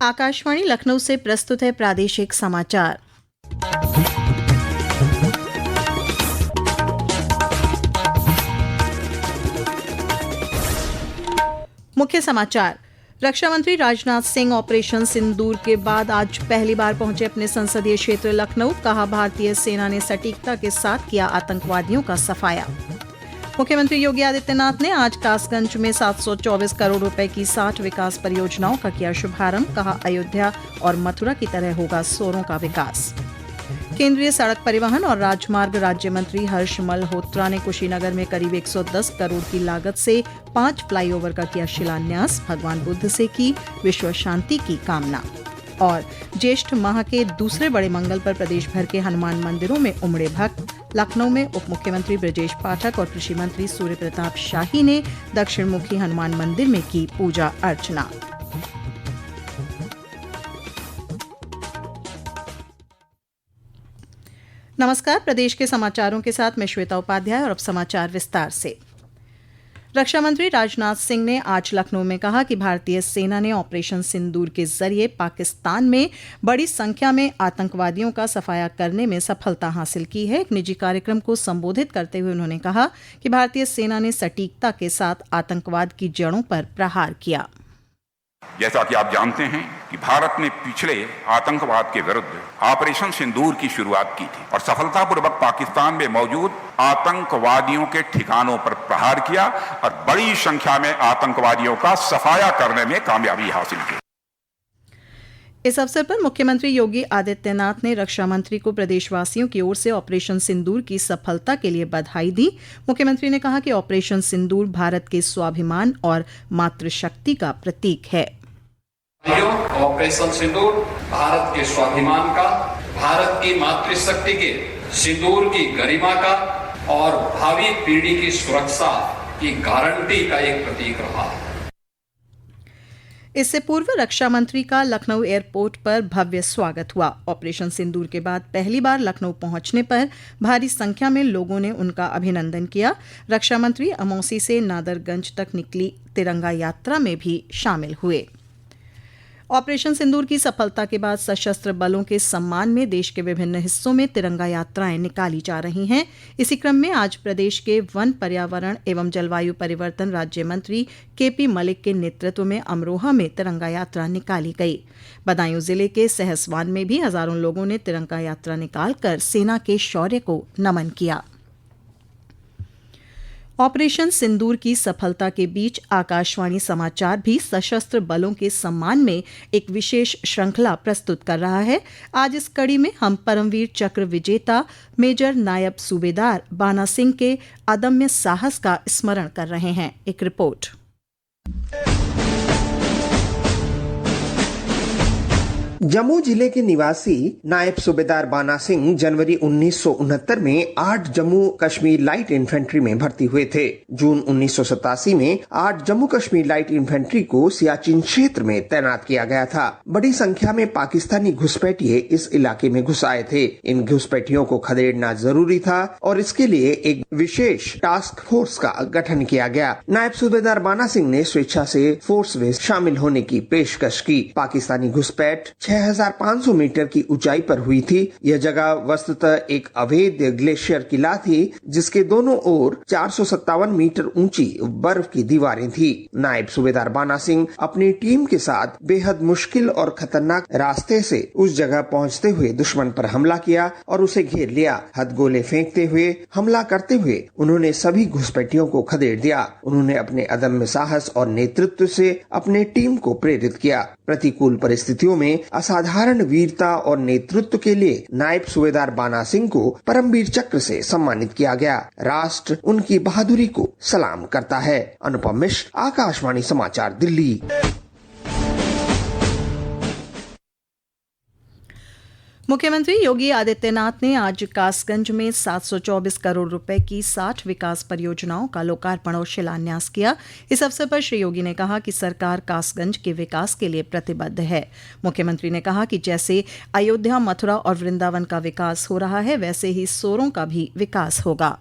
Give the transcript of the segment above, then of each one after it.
आकाशवाणी लखनऊ से प्रस्तुत है प्रादेशिक समाचार। मुख्य समाचार। रक्षा मंत्री राजनाथ सिंह ऑपरेशन सिंदूर के बाद आज पहली बार पहुंचे अपने संसदीय क्षेत्र लखनऊ। कहा, भारतीय सेना ने सटीकता के साथ किया आतंकवादियों का सफाया। मुख्यमंत्री योगी आदित्यनाथ ने आज कासगंज में 724 करोड़ रुपए की 60 विकास परियोजनाओं का किया शुभारंभ। कहा, अयोध्या और मथुरा की तरह होगा सोरों का विकास। केंद्रीय सड़क परिवहन और राजमार्ग राज्य मंत्री हर्ष मल्होत्रा ने कुशीनगर में करीब 110 करोड़ की लागत से 5 फ्लाईओवर का किया शिलान्यास। भगवान बुद्ध से की विश्व शांति की कामना। और ज्येष्ठ माह के दूसरे बड़े मंगल पर प्रदेश भर के हनुमान मंदिरों में उमड़े भक्त। लखनऊ में उप मुख्यमंत्री ब्रजेश पाठक और कृषि मंत्री सूर्य प्रताप शाही ने दक्षिण मुखी हनुमान मंदिर में की पूजा अर्चना। नमस्कार, प्रदेश के समाचारों के साथ मैं श्वेता उपाध्याय और अब समाचार विस्तार से। रक्षा मंत्री राजनाथ सिंह ने आज लखनऊ में कहा कि भारतीय सेना ने ऑपरेशन सिंदूर के जरिए पाकिस्तान में बड़ी संख्या में आतंकवादियों का सफाया करने में सफलता हासिल की है। एक निजी कार्यक्रम को संबोधित करते हुए उन्होंने कहा कि भारतीय सेना ने सटीकता के साथ आतंकवाद की जड़ों पर प्रहार किया। जैसा कि आप जानते हैं कि भारत ने पिछले आतंकवाद के विरुद्ध ऑपरेशन सिंदूर की शुरुआत की थी और सफलतापूर्वक पाकिस्तान में मौजूद आतंकवादियों के ठिकानों पर प्रहार किया और बड़ी संख्या में आतंकवादियों का सफाया करने में कामयाबी हासिल की। इस अवसर पर मुख्यमंत्री योगी आदित्यनाथ ने रक्षा मंत्री को प्रदेशवासियों की ओर से ऑपरेशन सिंदूर की सफलता के लिए बधाई दी। मुख्यमंत्री ने कहा कि ऑपरेशन सिंदूर भारत के स्वाभिमान और मातृशक्ति का प्रतीक है। ऑपरेशन सिंदूर भारत के स्वाभिमान का, भारत की मातृशक्ति के, सिंदूर की गरिमा का और भावी पीढ़ी की सुरक्षा की गारंटी का एक प्रतीक रहा है। इससे पूर्व रक्षा मंत्री का लखनऊ एयरपोर्ट पर भव्य स्वागत हुआ। ऑपरेशन सिंदूर के बाद पहली बार लखनऊ पहुंचने पर भारी संख्या में लोगों ने उनका अभिनंदन किया। रक्षा मंत्री अमौसी से नादरगंज तक निकली तिरंगा यात्रा में भी शामिल हुए। ऑपरेशन सिंदूर की सफलता के बाद सशस्त्र बलों के सम्मान में देश के विभिन्न हिस्सों में तिरंगा यात्राएं निकाली जा रही हैं। इसी क्रम में आज प्रदेश के वन, पर्यावरण एवं जलवायु परिवर्तन राज्य मंत्री केपी मलिक के नेतृत्व में अमरोहा में तिरंगा यात्रा निकाली गई। बदायूं जिले के सहसवान में भी हजारों लोगों ने तिरंगा यात्रा निकालकर सेना के शौर्य को नमन किया। ऑपरेशन सिंदूर की सफलता के बीच आकाशवाणी समाचार भी सशस्त्र बलों के सम्मान में एक विशेष श्रृंखला प्रस्तुत कर रहा है। आज इस कड़ी में हम परमवीर चक्र विजेता मेजर नायब सूबेदार बाना सिंह के अदम्य साहस का स्मरण कर रहे हैं। एक रिपोर्ट। जम्मू जिले के निवासी नायब सूबेदार बाना सिंह जनवरी 1969 में 8 जम्मू कश्मीर लाइट इन्फेंट्री में भर्ती हुए थे। जून 1987 में 8 जम्मू कश्मीर लाइट इन्फेंट्री को सियाचिन क्षेत्र में तैनात किया गया था। बड़ी संख्या में पाकिस्तानी घुसपैठिए इस इलाके में घुस आए थे। इन घुसपैठियों को खदेड़ना जरूरी था और इसके लिए एक विशेष टास्क फोर्स का गठन किया गया। नायब सूबेदार बाना सिंह ने स्वेच्छा से फोर्स में शामिल होने की पेशकश की। पाकिस्तानी घुसपैठ 6500 मीटर की ऊंचाई पर हुई थी। यह जगह वस्तुतः एक अवैध ग्लेशियर किला थी जिसके दोनों ओर 457 मीटर ऊंची बर्फ की दीवारें थी। नायब सूबेदार बाना सिंह अपनी टीम के साथ बेहद मुश्किल और खतरनाक रास्ते से उस जगह पहुंचते हुए दुश्मन पर हमला किया और उसे घेर लिया। हथगोले फेंकते हुए हमला करते हुए उन्होंने सभी घुसपैठियों को खदेड़ दिया। उन्होंने अपने अदम्य साहस और नेतृत्व से अपने टीम को प्रेरित किया। प्रतिकूल परिस्थितियों में असाधारण वीरता और नेतृत्व के लिए नायब सूबेदार बाना सिंह को परमवीर चक्र से सम्मानित किया गया। राष्ट्र उनकी बहादुरी को सलाम करता है। अनुपम मिश्र, आकाशवाणी समाचार, दिल्ली। मुख्यमंत्री योगी आदित्यनाथ ने आज कासगंज में 724 करोड़ रुपए की 60 विकास परियोजनाओं का लोकार्पण और शिलान्यास किया। इस अवसर पर श्री योगी ने कहा कि सरकार कासगंज के विकास के लिए प्रतिबद्ध है। मुख्यमंत्री ने कहा कि जैसे अयोध्या, मथुरा और वृंदावन का विकास हो रहा है, वैसे ही सोरों का भी विकास होगा।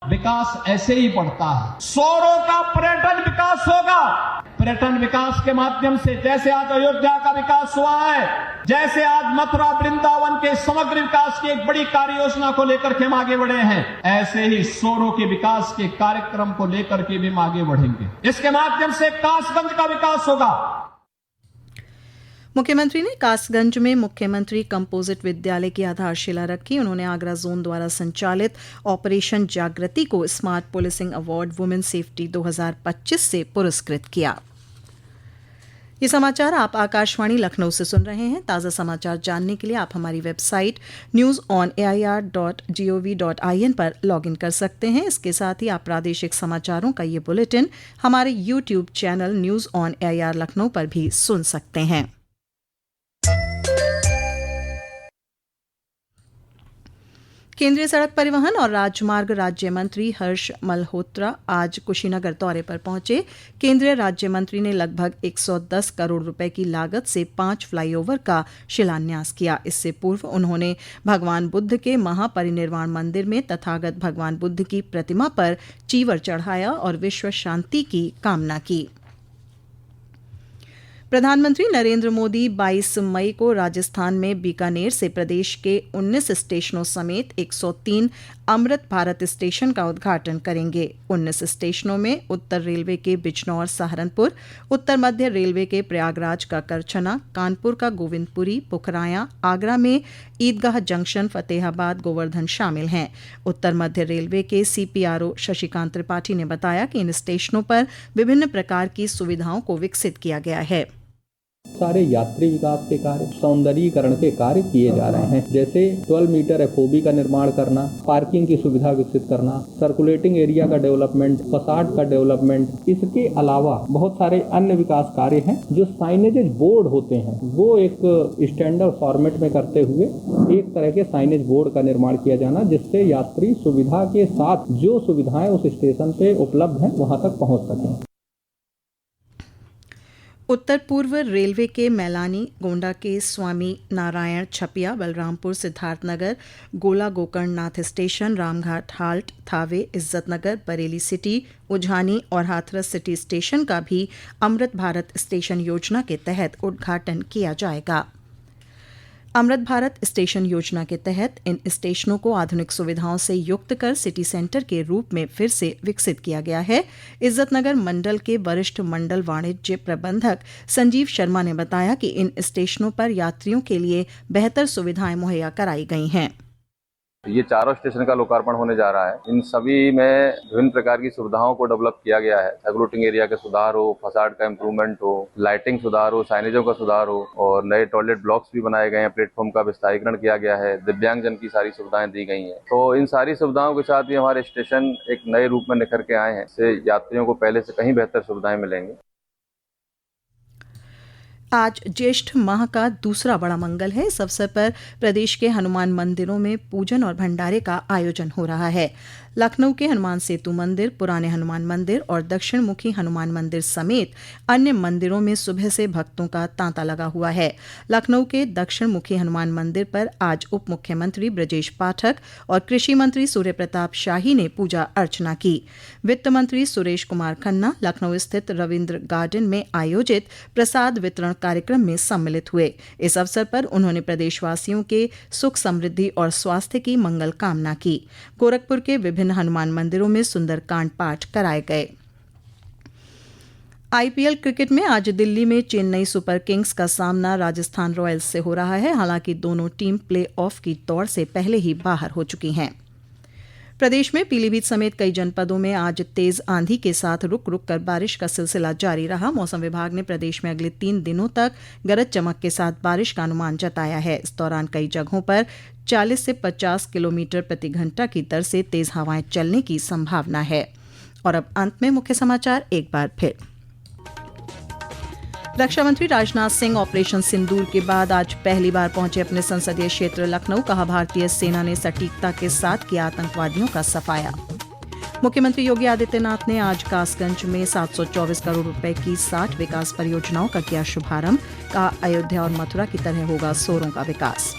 विकास ऐसे ही बढ़ता है। सोरों का पर्यटन विकास होगा। पर्यटन विकास के माध्यम से, जैसे आज अयोध्या का विकास हुआ है, जैसे आज मथुरा वृंदावन के समग्र विकास की एक बड़ी कार्य योजना को लेकर के हम आगे बढ़े हैं, ऐसे ही शोरों के विकास के कार्यक्रम को लेकर के भी हम आगे बढ़ेंगे। इसके माध्यम से कासगंज का विकास होगा। मुख्यमंत्री ने कासगंज में मुख्यमंत्री कंपोजिट विद्यालय की आधारशिला रखी। उन्होंने आगरा जोन द्वारा संचालित ऑपरेशन जागृति को smart policing award women safety 2025 से पुरस्कृत किया। ये समाचार आप आकाशवाणी लखनऊ से सुन रहे हैं। ताज़ा समाचार जानने के लिए आप हमारी वेबसाइट newsonair.gov.in पर लॉगिन कर सकते हैं। इसके साथ ही आप प्रादेशिक समाचारों का ये बुलेटिन हमारे YouTube channel news on AIR Lucknow पर भी सुन सकते हैं। केंद्रीय सड़क परिवहन और राजमार्ग राज्य मंत्री हर्ष मल्होत्रा आज कुशीनगर दौरे पर पहुंचे। केंद्रीय राज्य मंत्री ने लगभग 110 करोड़ रुपए की लागत से 5 फ्लाईओवर का शिलान्यास किया। इससे पूर्व उन्होंने भगवान बुद्ध के महापरिनिर्वाण मंदिर में तथागत भगवान बुद्ध की प्रतिमा पर चीवर चढ़ाया और विश्व शांति की कामना की। प्रधानमंत्री नरेंद्र मोदी 22 मई को राजस्थान में बीकानेर से प्रदेश के 19 स्टेशनों समेत 103 अमृत भारत स्टेशन का उद्घाटन करेंगे। 19 स्टेशनों में उत्तर रेलवे के बिजनौर सहारनपुर, उत्तर मध्य रेलवे के प्रयागराज का करछना, कानपुर का गोविंदपुरी, पुखराया, आगरा में ईदगाह जंक्शन, फतेहाबाद, गोवर्धन शामिल हैं। उत्तर मध्य रेलवे के सीपीआरओ शशिकांत त्रिपाठी ने बताया कि इन स्टेशनों पर विभिन्न प्रकार की सुविधाओं को विकसित किया गया है। सारे यात्री विकास के कार्य, सौंदर्यीकरण के कार्य किए जा रहे हैं, जैसे 12 मीटर एफओबी का निर्माण करना, पार्किंग की सुविधा विकसित करना, सर्कुलेटिंग एरिया का डेवलपमेंट, फसाड का डेवलपमेंट। इसके अलावा बहुत सारे अन्य विकास कार्य हैं। जो साइनेज बोर्ड होते हैं वो एक स्टैंडर्ड फॉर्मेट में करते हुए एक तरह के साइनेज बोर्ड का निर्माण किया जाना, जिससे यात्री सुविधा के साथ जो सुविधाएं उस स्टेशन पे उपलब्ध हैं वहां तक पहुंच सकें। उत्तर पूर्व रेलवे के मैलानी, गोंडा के स्वामी नारायण छपिया, Balrampur, Siddharthnagar, Gola Gokarannath station, Ramghat halt, Thawe, Izzatnagar, Bareilly city, Ujhani और हाथरस सिटी स्टेशन का भी अमृत भारत स्टेशन योजना के तहत उद्घाटन किया जाएगा। अमृत भारत स्टेशन योजना के तहत इन स्टेशनों को आधुनिक सुविधाओं से युक्त कर सिटी सेंटर के रूप में फिर से विकसित किया गया है। इज्जतनगर मंडल के वरिष्ठ मंडल वाणिज्य प्रबंधक संजीव शर्मा ने बताया कि इन स्टेशनों पर यात्रियों के लिए बेहतर सुविधाएं मुहैया कराई गई हैं। ये चारों स्टेशन का लोकार्पण होने जा रहा है। इन सभी में विभिन्न प्रकार की सुविधाओं को डेवलप किया गया है। सर्कुलेटिंग एरिया के सुधार हो, फसाड का इम्प्रूवमेंट हो, लाइटिंग सुधार हो, साइनेजों का सुधार हो और नए टॉयलेट ब्लॉक्स भी बनाए गए हैं। प्लेटफॉर्म का विस्तारीकरण किया गया है। दिव्यांगजन की सारी सुविधाएं दी गई हैं। तो इन सारी सुविधाओं के साथ ही हमारे स्टेशन एक नए रूप में निखर के आए हैं। इससे यात्रियों को पहले से कहीं बेहतर सुविधाएं मिलेंगी। आज ज्येष्ठ माह का दूसरा बड़ा मंगल है। इस अवसर पर प्रदेश के हनुमान मंदिरों में पूजन और भंडारे का आयोजन हो रहा है। लखनऊ के हनुमान सेतु मंदिर, पुराने हनुमान मंदिर और दक्षिण मुखी हनुमान मंदिर समेत अन्य मंदिरों में सुबह से भक्तों का तांता लगा हुआ है। लखनऊ के दक्षिण मुखी हनुमान मंदिर पर आज उप मुख्यमंत्री ब्रजेश पाठक और कृषि मंत्री सूर्य प्रताप शाही ने पूजा अर्चना की। वित्त मंत्री सुरेश कुमार खन्ना लखनऊ स्थित रविंद्र गार्डन में आयोजित प्रसाद वितरण कार्यक्रम में सम्मिलित हुए। इस अवसर पर उन्होंने प्रदेशवासियों के सुख समृद्धि और स्वास्थ्य की मंगल कामना की। गोरखपुर के विभिन्न हनुमान मंदिरों में सुंदरकांड पाठ कराए गए। आईपीएल क्रिकेट में आज दिल्ली में चेन्नई सुपर किंग्स का सामना राजस्थान रॉयल्स से हो रहा है। हालांकि दोनों टीम प्ले ऑफ की दौड़ से पहले ही बाहर हो चुकी हैं। प्रदेश में पीलीभीत समेत कई जनपदों में आज तेज आंधी के साथ रुक रुक कर बारिश का सिलसिला जारी रहा। मौसम विभाग ने प्रदेश में अगले 3 दिनों तक गरज चमक के साथ बारिश का अनुमान जताया है। इस दौरान कई जगहों पर 40 से 50 किलोमीटर प्रति घंटा की दर से तेज हवाएं चलने की संभावना है। और अब अंत में मुख्य समाचार एक बार फिर। रक्षा मंत्री राजनाथ सिंह ऑपरेशन सिंदूर के बाद आज पहली बार पहुंचे अपने संसदीय क्षेत्र लखनऊ। कहा, भारतीय सेना ने सटीकता के साथ किया आतंकवादियों का सफाया। मुख्यमंत्री योगी आदित्यनाथ ने आज कासगंज में 724 करोड़ रुपए की 60 विकास परियोजनाओं का किया शुभारंभ। कहा, अयोध्या और मथुरा की तरह होगा शोरों का विकास।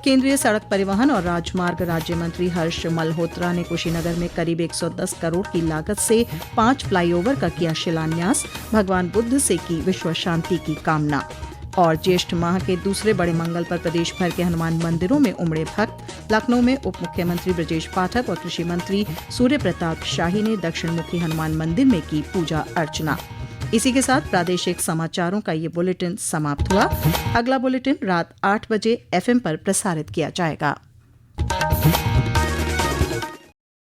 केंद्रीय सड़क परिवहन और राजमार्ग राज्य मंत्री हर्ष मल्होत्रा ने कुशीनगर में करीब 110 करोड़ की लागत से 5 फ्लाईओवर का किया शिलान्यास, भगवान बुद्ध से की विश्व शांति की कामना। और ज्येष्ठ माह के दूसरे बड़े मंगल पर प्रदेश भर के हनुमान मंदिरों में उमड़े भक्त। लखनऊ में उप मुख्यमंत्री ब्रजेश पाठक और कृषि मंत्री सूर्य प्रताप शाही ने दक्षिण मुखी हनुमान मंदिर में की पूजा अर्चना। इसी के साथ प्रादेशिक समाचारों का ये बुलेटिन समाप्त हुआ। अगला बुलेटिन रात 8 बजे FM पर प्रसारित किया जाएगा।